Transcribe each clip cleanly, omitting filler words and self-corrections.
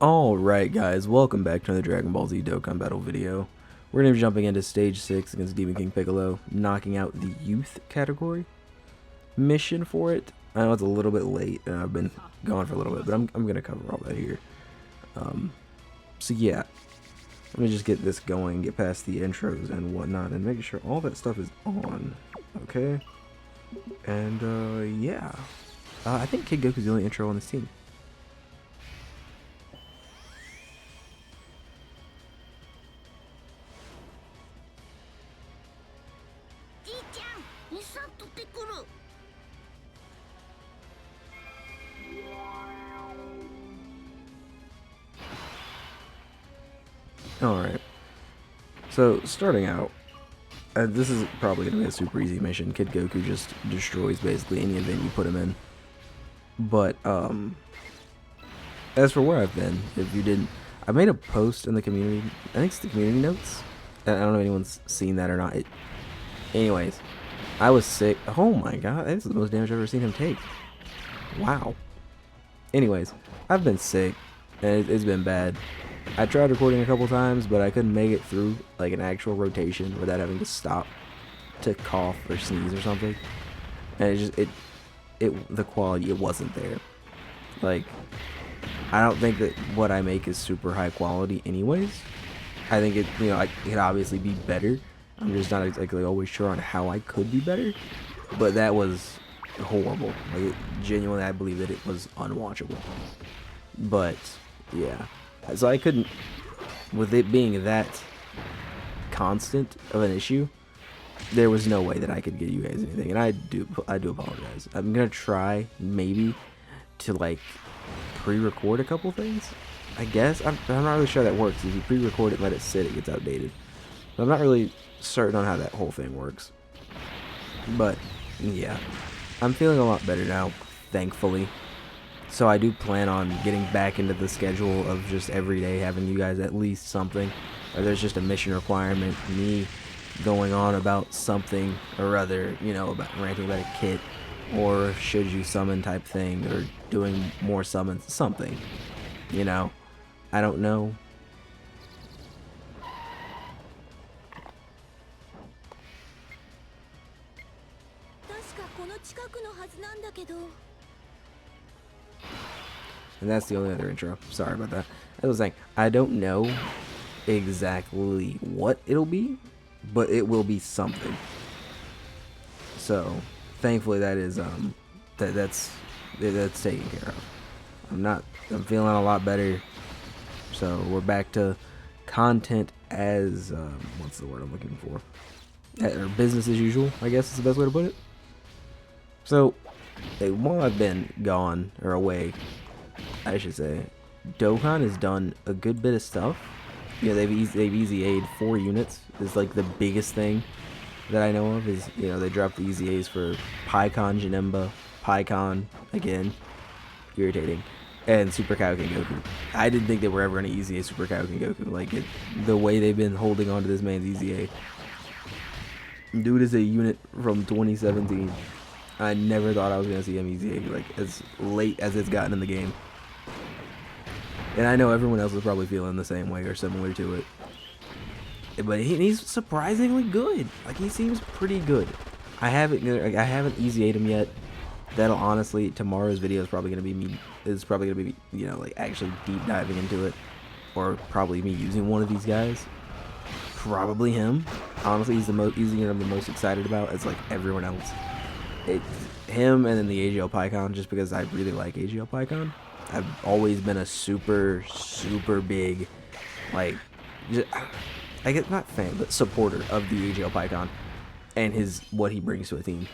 Alright guys, welcome back to another Dragon Ball Z Dokkan battle video. We're going to be jumping into stage 6 against Demon King Piccolo, knocking out the youth category mission for it. I know it's a little bit late and I've been gone for a little bit, but I'm going to cover all that here. So yeah, let me just get this going, get past the intros and whatnot, and make sure all that stuff is on. Okay, and yeah, I think Kid Goku's the only intro on this team. Alright, so starting out, this is probably going to be a super easy mission. Kid Goku just destroys basically any event you put him in. But, as for where I've been, if you didn't, I made a post in the community, I think it's the community notes. I don't know if anyone's seen that or not. Anyways, I was sick. Oh my god, this is the most damage I've ever seen him take. Wow. Anyways, I've been sick, and it's been bad. I tried recording a couple times, but I couldn't make it through like an actual rotation without having to stop to cough or sneeze or something. And the quality, it wasn't there. Like, I don't think that what I make is super high quality anyways. I think it could obviously be better. I'm just not exactly always sure on how I could be better. But that was horrible. Like, genuinely, I believe that it was unwatchable. But yeah, so I couldn't, with it being that constant of an issue, there was no way that I could get you guys anything, and I do apologize. I'm gonna try maybe to like pre-record a couple things, I guess. I'm not really sure that works. If you pre-record it and let it sit, it gets outdated. But I'm not really certain on how that whole thing works. But yeah, I'm feeling a lot better now, thankfully. So I do plan on getting back into the schedule of just every day having you guys at least something. Or there's just a mission requirement, me going on about something or other, about ranting about a kit, or should you summon type thing, or doing more summons, something. I don't know. And that's the only other intro. Sorry about that. As I was saying, I don't know exactly what it'll be, but it will be something. So, thankfully, that is that's taken care of. I'm feeling a lot better. So we're back to content as what's the word I'm looking for? Or business as usual, I guess is the best way to put it. So, while I've been gone or away, I should say, Dokkan has done a good bit of stuff. They've easy A'd 4 units. Is like the biggest thing that I know of. Is they dropped the easy A's for Piccolo, Janemba, Piccolo again, irritating, and Super Kaioken Goku. I didn't think they were ever gonna easy A Super Kaioken Goku. Like the way they've been holding on to this man's easy A. Dude is a unit from 2017. I never thought I was gonna see him easy A like as late as it's gotten in the game. And I know everyone else is probably feeling the same way or similar to it. But he's surprisingly good. Like, he seems pretty good. I haven't easy A'd him yet. That'll honestly, tomorrow's video is probably gonna be me. Is probably gonna be like actually deep diving into it, or probably me using one of these guys. Probably him. Honestly, he's the unit I'm the most excited about. It's like everyone else. It's him and then the AGL Piccolo, just because I really like AGL Piccolo. I've always been a super big, like, I get not fan, but supporter of the AGL Piccolo and what he brings to a team.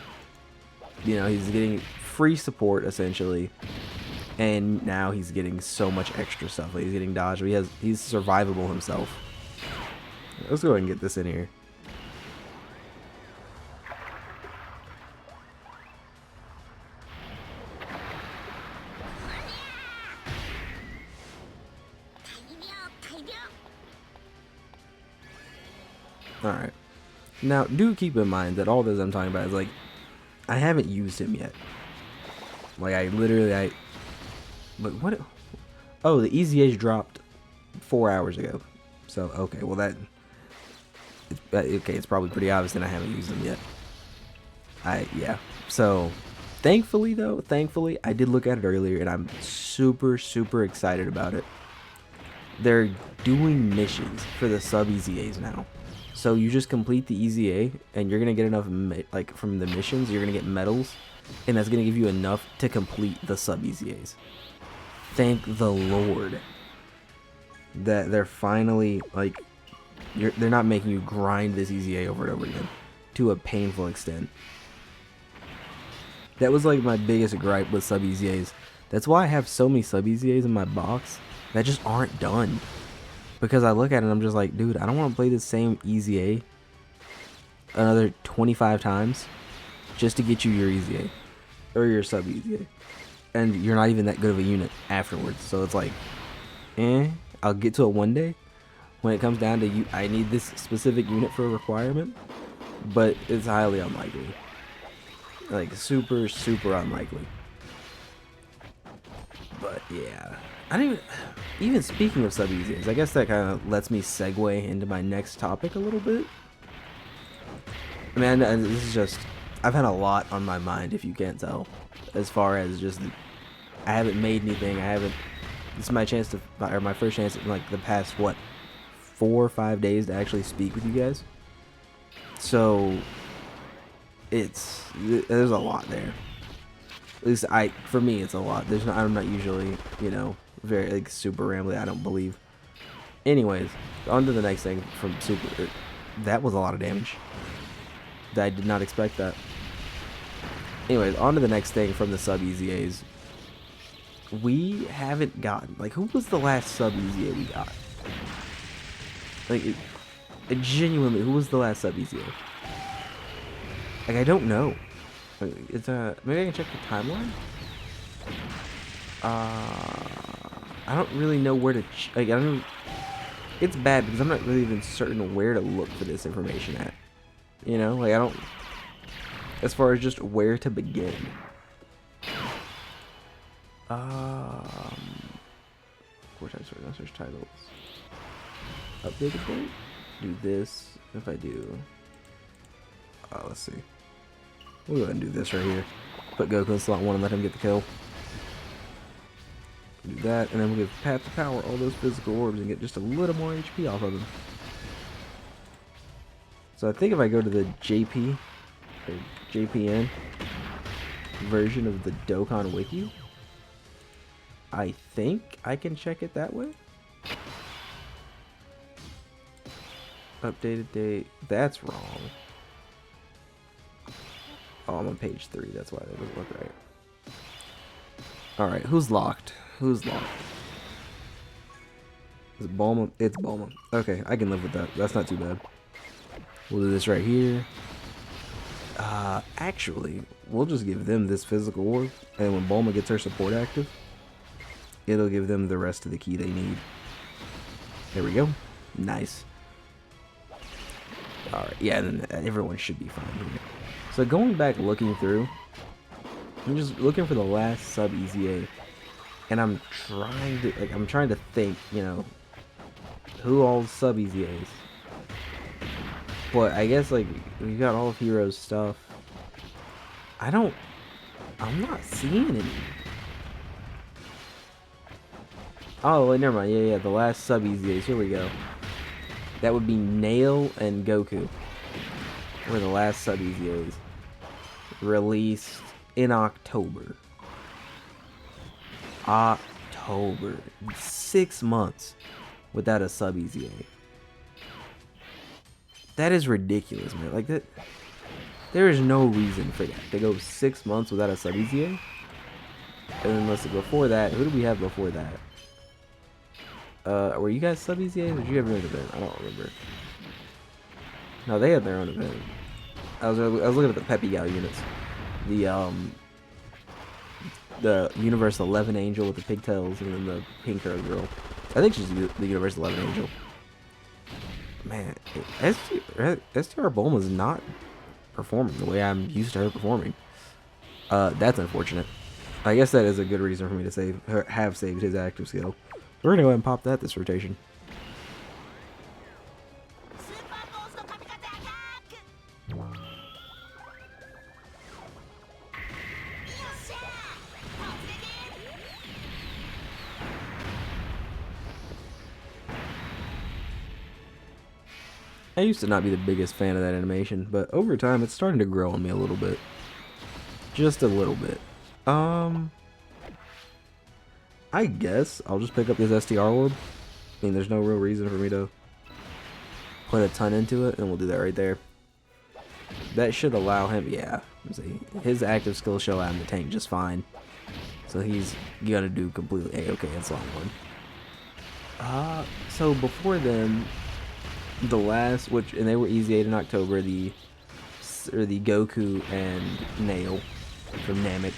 He's getting free support essentially, and now he's getting so much extra stuff. Like, he's getting dodge. He's survivable himself. Let's go ahead and get this in here. Alright. Now, do keep in mind that all this I'm talking about is, like, I haven't used him yet. Like, but what? Oh, the EZH dropped 4 hours ago. So, okay, well okay, it's probably pretty obvious that I haven't used them yet. Yeah. So, thankfully, I did look at it earlier, and I'm super, super excited about it. They're doing missions for the sub EZAs now. So you just complete the EZA, and you're gonna get enough, like from the missions, you're gonna get medals, and that's gonna give you enough to complete the sub EZAs. Thank the Lord that they're finally like, they're not making you grind this EZA over and over again to a painful extent. That was like my biggest gripe with sub EZAs. That's why I have so many sub EZAs in my box that just aren't done. Because I look at it and I'm just like, dude, I don't want to play the same EZA another 25 times just to get you your EZA or your sub EZA. And you're not even that good of a unit afterwards. So it's like, I'll get to it one day when it comes down to I need this specific unit for a requirement, but it's highly unlikely. Like super, super unlikely. But yeah, I don't even speaking of sub EZAs, I guess that kind of lets me segue into my next topic a little bit. Man, this is just, I've had a lot on my mind, if you can't tell, as far as just, I haven't made anything, this is my chance to, or my first chance in like the past, what, 4 or 5 days to actually speak with you guys. So, there's a lot there. At least for me, it's a lot. I'm not usually, very like super rambly. I don't believe. Anyways, on to the next thing from super. That was a lot of damage. I did not expect that. Anyways, on to the next thing from the sub EZAs. We haven't gotten, like, who was the last sub EZA we got? Like, genuinely, who was the last sub EZA? Like, I don't know. It's maybe I can check the timeline. I don't really know where to. Like, I don't. It's bad because I'm not really even certain where to look for this information at. Like I don't. As far as just where to begin. Four times search titles. Updated date. Do this. If I do. Let's see. We'll go ahead and do this right here. Put Goku in slot 1 and let him get the kill. Do that, and then we'll give Path to Power all those physical orbs and get just a little more HP off of him. So I think if I go to the JP, or JPN version of the Dokkan Wiki, I think I can check it that way. Updated date. That's wrong. Oh, I'm on page 3. That's why that doesn't look right. Alright, who's locked? Who's locked? Is it Bulma? It's Bulma. Okay, I can live with that. That's not too bad. We'll do this right here. Actually, we'll just give them this physical orb, and when Bulma gets her support active, it'll give them the rest of the key they need. There we go. Nice. Alright, yeah, then everyone should be fine here. So going back looking through, I'm just looking for the last sub EZA, and I'm trying to think, who all sub EZAs. But I guess like we got all of Heroes stuff. I'm not seeing any. Oh, wait, never mind. Yeah, the last sub EZAs. Here we go. That would be Nail and Goku. Were the last sub EZAs released in October. 6 months without a sub EZA. That is ridiculous, man. Like that. There is no reason for that to go 6 months without a sub EZA. And then let's see, before that, who did we have before that? Were you guys sub EZAs or did you have your own event? I don't remember. No, they had their own event. I was looking at the Peppy Gal units. The Universe 11 Angel with the pigtails, and then the pink hair girl. I think she's the Universe 11 Angel. Man, STR Bulma's not performing the way I'm used to her performing. That's unfortunate. I guess that is a good reason for me to have saved his active skill. We're gonna go ahead and pop that this rotation. I used to not be the biggest fan of that animation, but over time it's starting to grow on me a little bit. Just a little bit. I guess I'll just pick up this STR orb. I mean, there's no real reason for me to put a ton into it, and we'll do that right there. That should allow him, yeah, see, his active skill should allow him to tank just fine. So he's gonna do completely A-okay in Slot 1. So before then, the last, and they were Easy 8 in October, the Goku and Nail from Namek.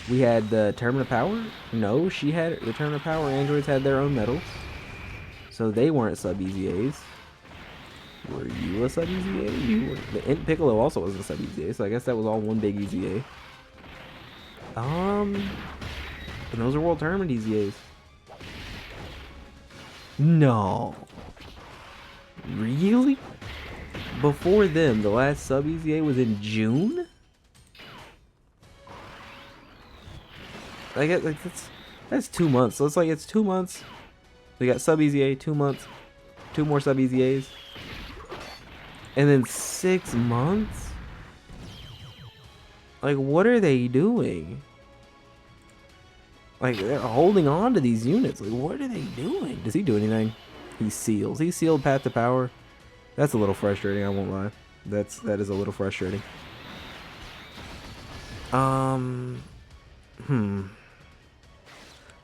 We had the Tournament of Power. No, she had the Tournament of Power. Androids had their own medals, so they weren't sub EZAs. Were you a sub EZA? You were. The Piccolo also was a sub EZA, so I guess that was all one big EZA. And those are World Tournament EZAs. No. Really? Before them, the last sub EZA was in June? Like that's 2 months. So it's like it's 2 months. We got sub EZA, 2 months, 2 more sub EZAs, and then 6 months. Like, what are they doing? Like, they're holding on to these units. Like, what are they doing? Does he do anything? He seals. He sealed Path to Power. That's a little frustrating, I won't lie. That is a little frustrating.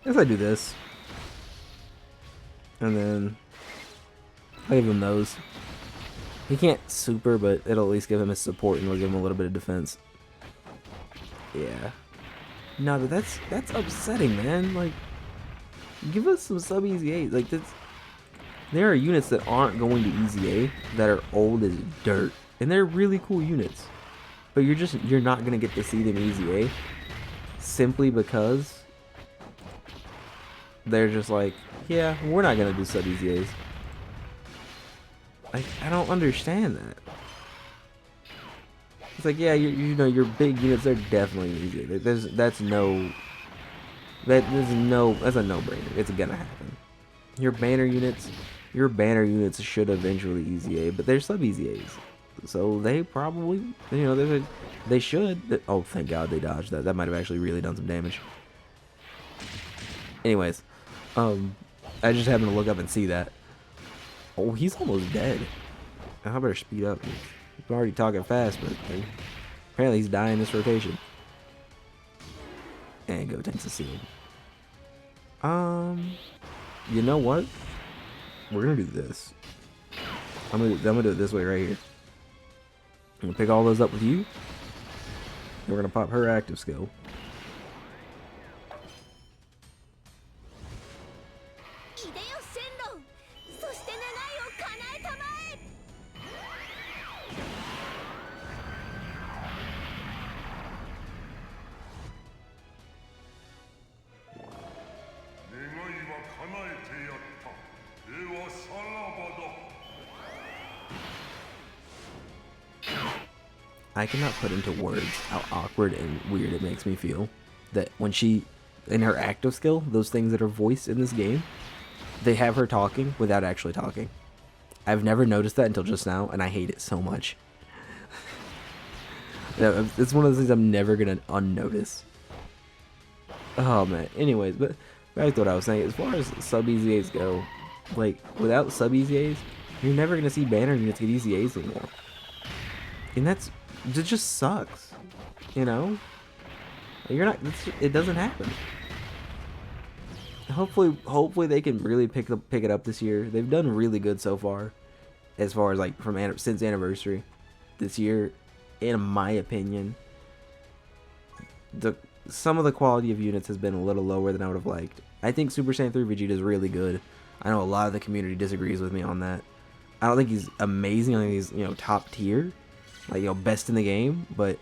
I guess I do this. And then I give him those. He can't super, but it'll at least give him his support and it'll give him a little bit of defense. Yeah. No, that's upsetting, man. Like, give us some sub EZA. Like, there are units that aren't going to EZA that are old as dirt, and they're really cool units. But you're not gonna get to see them EZA simply because they're just like, yeah, we're not gonna do sub EZAs. Like, I don't understand that. It's like, yeah, you know, your big units, they're definitely EZA. That's a no-brainer. It's gonna happen. Your banner units should eventually EZA, but they're sub EZAs, so they probably, you know, they should. Oh, thank God they dodged that. That might have actually really done some damage. Anyways, I just happened to look up and see that. Oh, he's almost dead. I better speed up. I'm already talking fast, but apparently he's dying this rotation. And go tanks a sealed. You know what? We're gonna do this. I'm gonna do it this way right here. I'm gonna pick all those up with you. And we're gonna pop her active skill. I cannot put into words how awkward and weird it makes me feel that when she, in her active skill, those things that are voiced in this game, they have her talking without actually talking. I've never noticed that until just now, and I hate it so much. It's one of those things I'm never gonna unnotice. Oh man. Anyways, but back to what I was saying. As far as sub EZAs go, like, without sub EZAs, you're never gonna see banner units get EZAs anymore. And it just sucks, you know. You're not. It doesn't happen. Hopefully they can really pick it up this year. They've done really good so far, as like since anniversary this year. In my opinion, some of the quality of units has been a little lower than I would have liked. I think Super Saiyan 3 Vegeta is really good. I know a lot of the community disagrees with me on that. I don't think he's amazing. I think he's, you know, top tier, like, you know, best in the game. But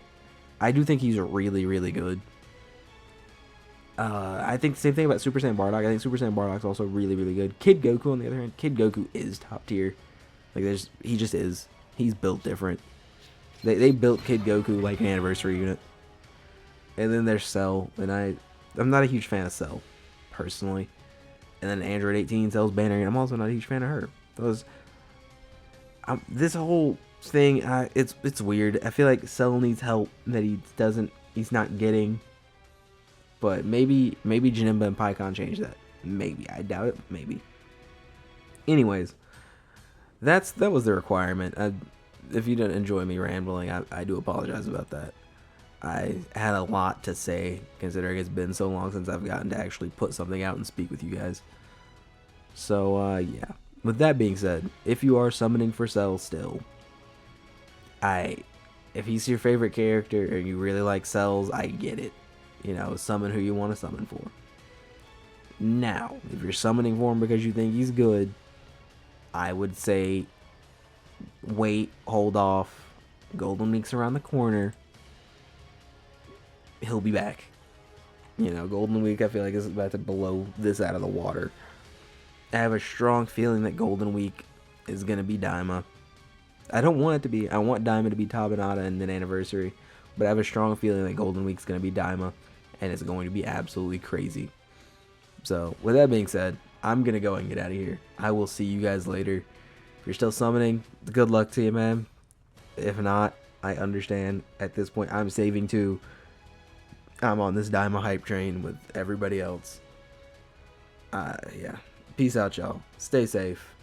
I do think he's really, really good. I think the same thing about Super Saiyan Bardock. I think Super Saiyan Bardock's also really, really good. Kid Goku, on the other hand, Kid Goku is top tier. Like, he just is. He's built different. They built Kid Goku like an anniversary unit. And then there's Cell, and I'm not a huge fan of Cell, personally. And then Android 18, Cell's banner, and I'm also not a huge fan of her. This whole thing, it's weird. I feel like Cell needs help that he's not getting. But maybe Janemba and Piccolo change that. Maybe. I doubt it. Maybe. Anyways, that was the requirement. If you didn't enjoy me rambling, I do apologize about that. I had a lot to say, considering it's been so long since I've gotten to actually put something out and speak with you guys. So, yeah. With that being said, if you are summoning for Cell still, if he's your favorite character and you really like Cells, I get it. You know, summon who you want to summon for. Now, if you're summoning for him because you think he's good, I would say wait, hold off. Golden Week's around the corner. He'll be back. You know, Golden Week, I feel like, is about to blow this out of the water. I have a strong feeling that Golden Week is going to be Daima. I don't want it to be. I want Daima to be Tabinata and then Anniversary. But I have a strong feeling that Golden Week's going to be Daima. And it's going to be absolutely crazy. So, with that being said, I'm going to go and get out of here. I will see you guys later. If you're still summoning, good luck to you, man. If not, I understand. At this point, I'm saving too. I'm on this Daima hype train with everybody else. Yeah. Peace out, y'all. Stay safe.